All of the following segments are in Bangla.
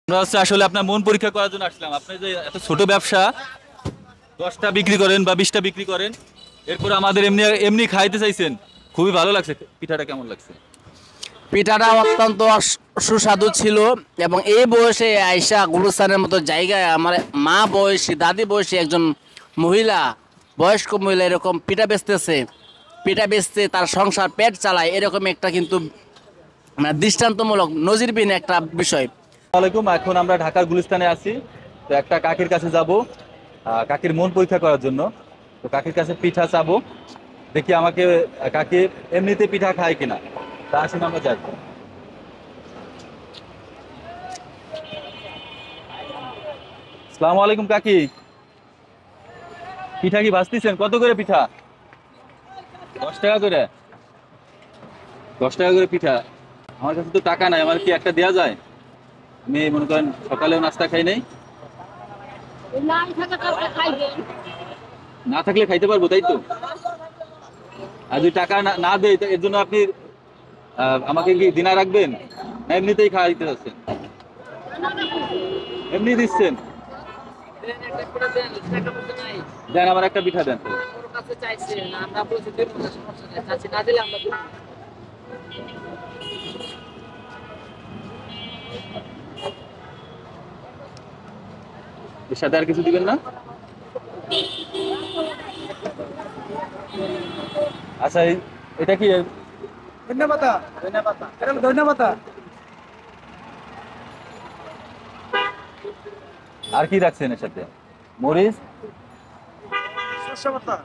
আমরা হচ্ছে আসলে আপনার মন পরীক্ষা করার জন্য আসলাম। আপনি যে এত ছোট ব্যবসা 10টা বিক্রি করেন বা 20টা বিক্রি করেন, এরপর আমাদের এমনি এমনি খাইতে চাইছেন, খুবই ভালো লাগছে। পিঠাটা কেমন লাগছে? পিঠাটা অত্যন্ত সুস্বাদু ছিল এবং এই বয়সে আয়শা গুলস্তানের মতো জায়গায় আমার মা বয়সী দাদি বয়সী একজন মহিলা, বয়স্ক মহিলা এরকম পিঠা বেচতে তার সংসার পেট চালায়, এরকম একটা কিন্তু মানে দৃষ্টান্তমূলক নজিরবিহীন একটা বিষয়। আসসালামাইকুম। এখন আমরা ঢাকার গুলিস্তানে আছি। তো একটা কাকির কাছে যাব, কাকির মন পরীক্ষা করার জন্য। তো কাকির কাছে পিঠা চাবো, দেখি আমাকে কাকি এমনিতে পিঠা খায় কিনা। তা আসুন আমরা যাই। আসসালামু আলাইকুম কাকি, পিঠা কি ভাজতেছেন? কত করে পিঠা? 10 টাকা করে? 10 টাকা করে পিঠা। আমার কাছে তো টাকা নাই, আমার কি একটা দেওয়া যায়? আমি মনে করেন সকালেও নাস্তা খাই নাই, না থাকলে খাইতে পারবো, তাই তো? আর যদি টাকা না দেয় এর জন্য আপনি আমাকে কি দিনা রাখবেন, না এমনিতেই খাওয়াইতে যাচ্ছেন? এমনি দিচ্ছেন? দেন আমার একটা পিঠা দেন। এর সাথে আর কিছু দিবেন না? আচ্ছা এটা কি? ধন্যবাদ ধন্যবাদ। আর কি রাখছেন এর সাথে? মরিচ? শস্য পাতা।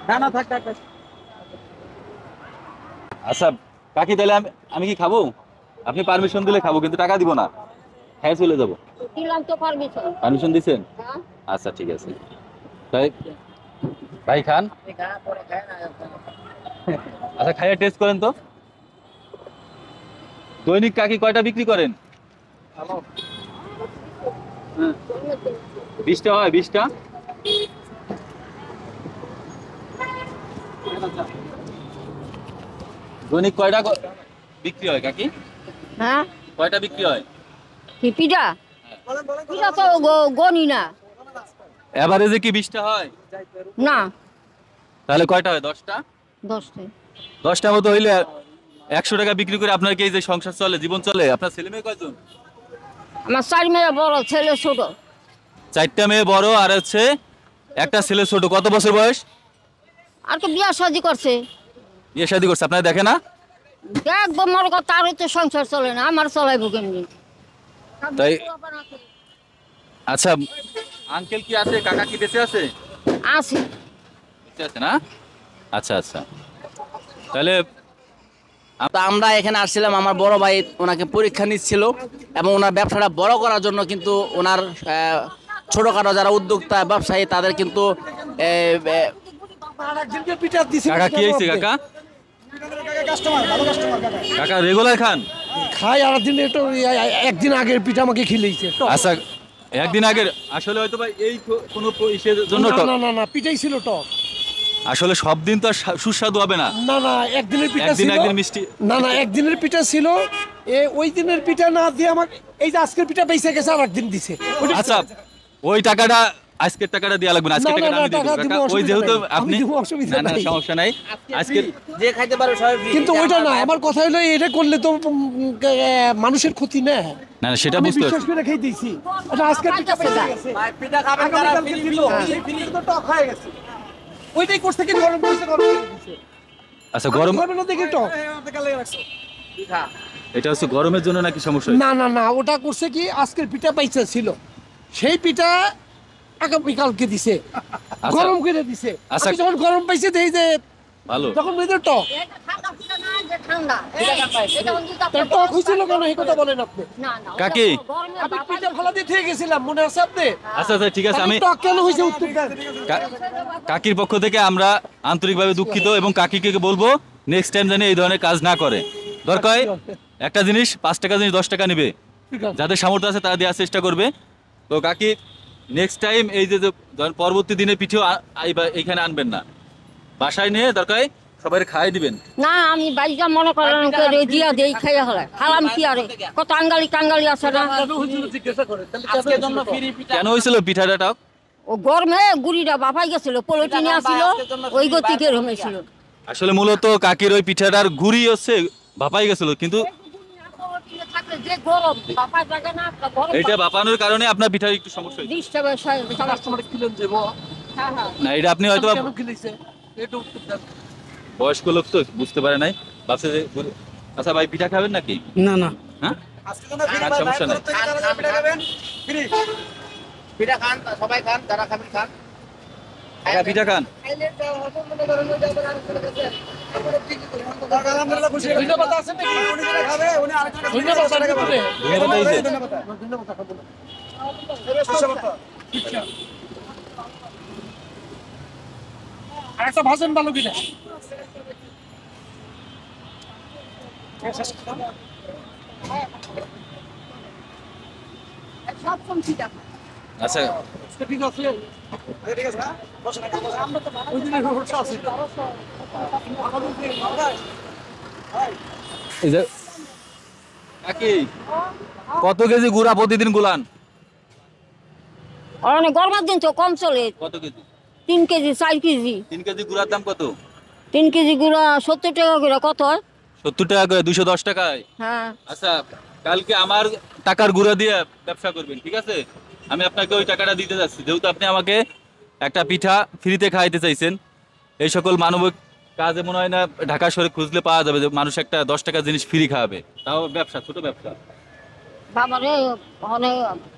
না না থাক থাক থাক। আচ্ছা কাকি, তাহলে আমি কি খাবো? আপনি পারমিশন দিলে খাবো, কিন্তু টাকা দিব না, খেয়ে চলে যাবো। দিলাম তো পারমিশন। পারমিশন দিছেন? হ্যাঁ আচ্ছা ঠিক আছে। তাই ভাই খান। আচ্ছা খাইয়ে টেস্ট করেন তো। দৈনিক কাকি কয়টা বিক্রি করেন? 20টা হয়? 20টা? দৈনিক কয়টা বিক্রি হয় কাকি? হ্যাঁ কয়টা বিক্রি হয়? কি পিঠা? পিঠা তো গনি না। এভারেজে কি 20টা হয়? না তাহলে কয়টা হয়? 10টা? 10টায়। 10টা মতো হইলে 100 টাকা বিক্রি করে আপনার কি এই যে সংসার চলে, জীবন চলে? আপনার ছেলে মেয়ে কয়জন? আমার 4 মেয়ে বড়, ছেলে ছোট। 4টা মেয়ে বড় আর হচ্ছে একটা ছেলে ছোট। কত বছর বয়স? আর তো বিয়া শাদি করছে। বিয়ে শাদী করছে, আপনারা দেখে না? দেখবো মনে কর তার তো সংসার চলে না, আমার চলাইবো কেমনি? তাই আচ্ছা, আঙ্কেল কি আছে? কাকা কি বেঁচে আছে? আছে। বেঁচে আছে না? আচ্ছা আচ্ছা, তাহলে তা আমরা এখানে আসছিলাম, আমার বড় ভাই ওনাকে পরীক্ষা নিচ্ছিল এবং ওনার ব্যবসাটা বড় করার জন্য কিন্তু ওনার ছোটোখাটো যারা উদ্যোক্তা ব্যবসায়ী তাদের কিন্তু কাকা কি হয়েছে? কাকা কাস্টমার ভালো কাস্টমার কাকা। কাকা রেগুলার খান? খাই আর দিন একটু একদিন আগের পিঠা আমাকে খিলেইছে। আচ্ছা, একদিন আগের আসলে হয়তো বা এই কোনো ইসের জন্য না টক। না না না পিঠাই ছিল টক। আসলে সব দিন তো আর সুস্বাদু হবে না, না না একদিনের পিঠা একদিন ছিল। একদিন মিষ্টি। না না একদিনের পিঠা ছিল। ওই দিনের পিঠা না দিয়ে আমাকে এই যে আজকের পিঠা বেঁচে গেছে আর একদিন দিছে। আচ্ছা ওই টাকাটা, আজকের টাকাটা দেওয়া লাগবে না, আজকের না, না, টাকাটা আমি না, দিয়ে টাকা দেবো দিব, কাকা। ওই অসুবিধা যেহেতু নাই। আপনি আমি দিব, অসুবিধা না না নাই। সমস্যা নাই। আজকে যে খাইতে পারে সবাই free। কিন্তু ওইটা না, আমার কথা হলো এটা করলে তো মানুষের ক্ষতি না। না না সেটা আমি বুঝতে বিশ্বাস পারছি। করে খেয়ে দিয়েছি। এটা আজকের পিঠা বেঁচে গেছে। ভাই, পিঠা খাবেন যারা আগামীকালকে free, দিল, free, সেই পিঠা তো টক হয়ে গেছে। ওইটাই করছে কি গরম করছে গরম করে দিছে। আচ্ছা গরম, গরম না দেখে টক। পিঠা। এটা হচ্ছে গরমের জন্য নাকি সমস্যা হয়েছে? না না না ওটা করছে কি আজকের পিঠা পাইছে ছিল, সেই পিঠা আগামীকালকে দিছে, গরম করে দিছে। আচ্ছা। আমি যখন গরম পাইছে দেই যে ভালো। তখন মেয়েদের টক। এটা ঠান্ডা পিঠা না, যে ঠান্ডা। এটা কিন্তু তা টক হয়েছিল কেন এই কথা বলেন আপনি? না না কাকি? গরমে আমি পিঠা ভালো দিয়ে থেকে গেছিলাম, মনে আছে আপনি? আচ্ছা আচ্ছা ঠিক আছে, আমি টক কেন হয়েছে উত্তর দেন। কাকির পক্ষ থেকে আমরা আন্তরিকভাবে দুঃখিত এবং কাকিকে বলবো নেক্সট টাইম যেন এই ধরনের কাজ না করে। দরকার হয় একটা জিনিস 5 টাকা জিনিস 10 টাকা নেবে, ঠিক আছে। যাদের সামর্থ্য আছে তারা দেওয়ার চেষ্টা করবে। তো কাকি নেক্সট টাইম এই যে ধরেন পরবর্তী দিনে পিঠেও এইখানে আনবেন না, বাসায় নিয়ে দরকার হয় সবাই খাই দিবেন? না আমি বাইজা মনে করেন করে দিয়া দেই খাইয়া হলে হালাম কি আরে কত আঙ্গালি টাঙ্গালি আছে না জিজ্ঞাসা করে তাহলে আজকের জন্য ফ্রি পিঠা কেন হয়েছিল পিঠাটা? ও গরমে গুড়িটা বাফাই গেছিল পলিটিনে আসছিল ওই গতিকে রমেছিল আসলে মূলত কাকির ওই পিঠাটার গুড়ি হচ্ছে ভাপাই গেছিল, কিন্তু যে গরম বাফাই জায়গা না গরম এটা ভাপানোর কারণে আপনার পিঠার একটু সমস্যা হয়েছে। কাস্টমার কিলেন যাবো না, এটা আপনি হয়তো কেন কিলেছে একটু উত্তর দেন। বয়স্ক লোক তো বুঝতে পারে নাই, ভাবছে যে আচ্ছা ভাই পিঠা খাবেন নাকি? না না হ্যাঁ, আর সমস্যা নাই। পিঠা খান, সবাই খান, যারা খাবেন খান। কাকা পিঠা খান। ধন্যবাদ আছে নাকি ধন্যবাদ আছে নাকি বলে? ধন্যবাদ হয়েছে। ধন্যবাদ খাবো না। আর একটা ভাষণ ভালো কিনা সব সময় আচ্ছা ঠিক আছে ওই দিনের ভরসা আছে এই যে কাকি কত কেজি গুড়া প্রতিদিন গুলান? অনেক গরমের দিন তো কম চলে কত কেজি? 3 কেজি 4 কেজি 3 কেজি গুড়ার দাম কত? 3 কেজি গুঁড়া 70 টাকা করে কত হয় 70 টাকা করে, 210 টাকায়। হ্যাঁ আচ্ছা কালকে আমার টাকার গুঁড়া দিয়ে ব্যবসা করবেন, ঠিক আছে? আমি আপনাকে ওই টাকাটা দিতে যাচ্ছি, যেহেতু আপনি আমাকে একটা পিঠা ফ্রিতে খাইতে চাইছেন। এই সকল মানবিক কাজে মনে হয় না ঢাকা শহরে খুঁজলে পাওয়া যাবে যে মানুষ একটা 10 টাকার জিনিস ফ্রি খাওয়াবে, তাও ব্যবসা, ছোট ব্যবসা। বাবা রে মানে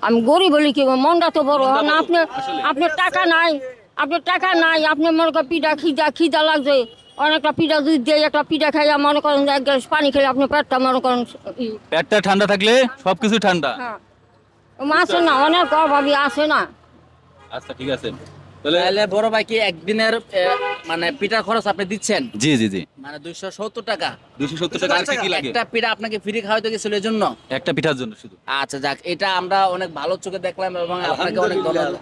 আমি গরিব বলি কি মনটা তো বড় মনটা না বড়, আপনার আসলে। আপনার টাকা নাই আপনার টাকা নাই আপনি মনে করেন পিঠা খিদা লাগছে অনেকটা পিঠা দুধ দিয়ে একটা পিঠা খাইয়া মনে করেন যে 1 গ্লাস পানি খেলে আপনি পেটটা মনে করেন পেটটা ঠান্ডা থাকলে সবকিছু ঠান্ডা। হ্যাঁ আসে না অনেক অভাবী আসে না আচ্ছা ঠিক আছে তাহলে। তাহলে বড় ভাই কি একদিনের মানে পিঠার খরচ আপনি দিচ্ছেন? জি জি জি, মানে 270 টাকা 270 টাকা। আর কি লাগে? একটা পিঠা আপনাকে ফ্রি খাওয়াতে গেছিল এই জন্য? একটা পিঠার জন্য শুধু। আচ্ছা যাক, এটা আমরা অনেক ভালো চোখে দেখলাম এবং আপনাকে অনেক ধন্যবাদ।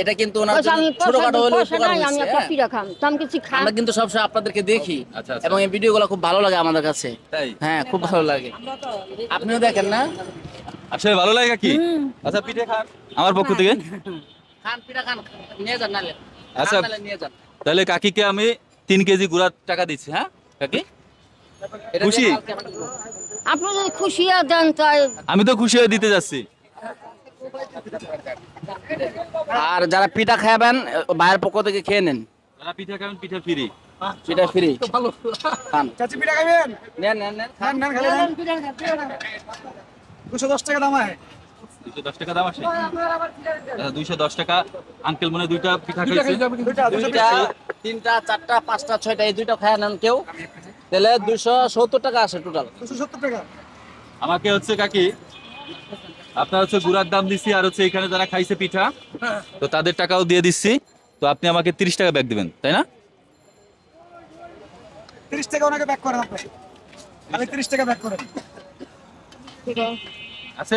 এটা কিন্তু ওনার পয়সা জন্য আমি ছোটখাটো হলেও পয়সা উপকার নাই আমি হয়েছে, একটা হ্যাঁ? পিঠা খাম তো আমি কিছু খাম আমরা কিন্তু সবসময় আপনাদেরকে দেখি আচ্ছা, আচ্ছা। এবং এই ভিডিওগুলো খুব ভালো লাগে আমাদের কাছে। তাই? হ্যাঁ খুব ভালো লাগে। আপনিও দেখেন না? আসলে ভালো লাগে কি? আচ্ছা পিঠে খান আমার পক্ষ থেকে। খান পিঠা খান, নিয়ে যান নালে। আচ্ছা। নালে নিয়ে যান। তাহলে কাকিকে আমি 3 কেজি গুড়ার টাকা দিচ্ছি। হ্যাঁ কাকি, এটা খুশি? দিয়ে কালকে আমাকে দিবেন। আপনি যদি খুশি দেন তাই আমি তো খুশি হয়ে দিতে যাচ্ছি। আর যারা পিঠা খাবেন বাইরের পক্ষ থেকে খেয়ে নেন, যারা পিঠা খাবেন পিঠা ফ্রি। পিঠা ফ্রি ভালো খান। চাচি পিঠা খাবেন নেন নেন নেন খান। নেন খালি নেন 210 টাকা দাম হয় 210 টাকা দাম আসে। আচ্ছা, 210 টাকা। আঙ্কেল মনে হয় দুইটা পিঠা দুইটা খাইছে। খাই যাবে দুইটা দুইটা, তিনটা, চারটা, পাঁচটা, ছয়টা এই দুইটা খায় নেন কেউ, তাহলে 270 টাকা আসে টোটাল। 270 টাকা আমাকে হচ্ছে কাকি আপনার হচ্ছে গুড়ার দাম দিচ্ছি, আর হচ্ছে এখানে যারা খাইছে পিঠা তো তাদের টাকাও দিয়ে দিচ্ছি। তো আপনি আমাকে 30 টাকা ব্যাক দিবেন, তাই না? 30 টাকা ওনাকে ব্যাক করেন আপনি আমি 30 টাকা ব্যাক করেন পিঠা আছে।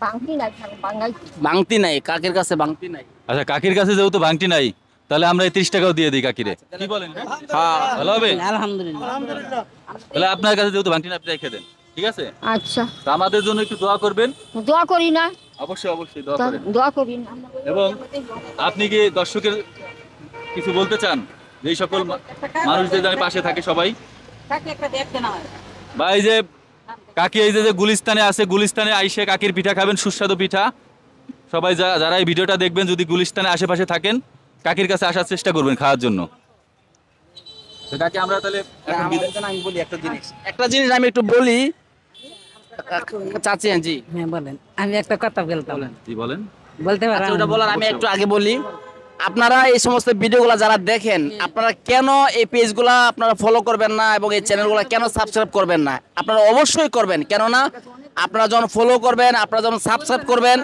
বাংতি নাই বাঙাই বাংতি নাই কাকের কাছে, বাংতি নাই। আচ্ছা কাকির কাছে যেহেতু ভাঙটি নাই, তাহলে আমরা এই 30 টাকাও দিয়ে দিই কাকিরে। কি বলেন? হ্যাঁ ভালো হবে? আলহামদুলিল্লাহ আলহামদুলিল্লাহ তাহলে আপনার কাছে যেহেতু ভাঙটি না, আপনি রেখে দেন, ঠিক আছে? আচ্ছা তো আমাদের জন্য একটু দোয়া করবেন। দোয়া করি না অবশ্যই অবশ্যই দোয়া করেন। দোয়া করি না এবং আপনি কি দর্শকের কিছু বলতে চান, যে এই সকল মানুষদের যারা পাশে থাকে সবাই? বা এই যে কাকি এই যে গুলিস্তানে আছে, গুলিস্তানে আইসে কাকির পিঠা খাবেন, সুস্বাদু পিঠা। সবাই যারা এই ভিডিওটা দেখবেন যদি গুলিস্তানে আশেপাশে থাকেন, কাকির কাছে আসার চেষ্টা করবেন খাওয়ার জন্য। তো কাকি আমরা তাহলে এখন বিদায়। আমি বলি একটা জিনিস আমি একটু বলি চাচি। জি হ্যাঁ বলেন, আমি একটা কথা বলতাম, জি বলেন। বলতে আচ্ছা, পারেন? ওটা বলার আমি একটু আগে বলি। আপনারা এই সমস্ত ভিডিওগুলো যারা দেখেন, আপনারা কেন এই পেজগুলা আপনারা ফলো করবেন না এবং এই চ্যানেলগুলো কেন সাবস্ক্রাইব করবেন না? আপনারা অবশ্যই করবেন, কেননা আপনারা যখন ফলো করবেন, আপনারা যখন সাবস্ক্রাইব করবেন,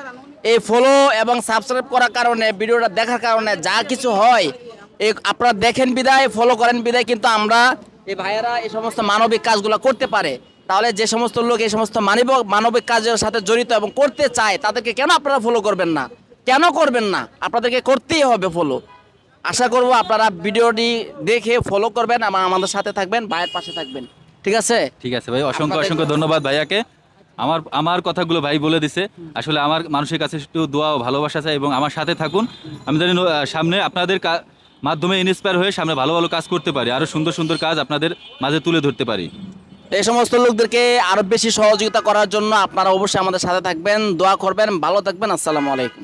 এই ফলো এবং সাবস্ক্রাইব করার কারণে, ভিডিওটা দেখার কারণে যা কিছু হয়, এই আপনারা দেখেন বিদায়, ফলো করেন বিদায়, কিন্তু আমরা এই ভাইয়েরা এই সমস্ত মানবিক কাজগুলো করতে পারে। তাহলে যে সমস্ত লোক এই সমস্ত মানবিক কাজের সাথে জড়িত এবং করতে চায়, তাদেরকে কেন আপনারা ফলো করবেন না? কেন করবেন না? আপনাদেরকে করতেই হবে ফলো। আশা করব আপনারা ভিডিওটি দেখে ফলো করবেন, আমাদের সাথে থাকবেন, ভাইয়ের পাশে থাকবেন। ঠিক আছে? ঠিক আছে ভাই, অসংখ্য আপনাদের- অসংখ্য ধন্যবাদ ভাইয়াকে। আমার কথাগুলো ভাই বলে দিছে। আসলে আমার মানুষের কাছে একটু দোয়া ও ভালোবাসা চাই এবং আমার সাথে থাকুন। আমি জানি সামনে আপনাদের মাধ্যমে ইন্সপায়ার হয়ে সামনে ভালো ভালো কাজ করতে পারি, আরো সুন্দর সুন্দর কাজ আপনাদের মাঝে তুলে ধরতে পারি। এই সমস্ত লোকদেরকে আরো বেশি সহযোগিতা করার জন্য আপনারা অবশ্যই আমাদের সাথে থাকবেন, দোয়া করবেন, ভালো থাকবেন। আসসালামু আলাইকুম।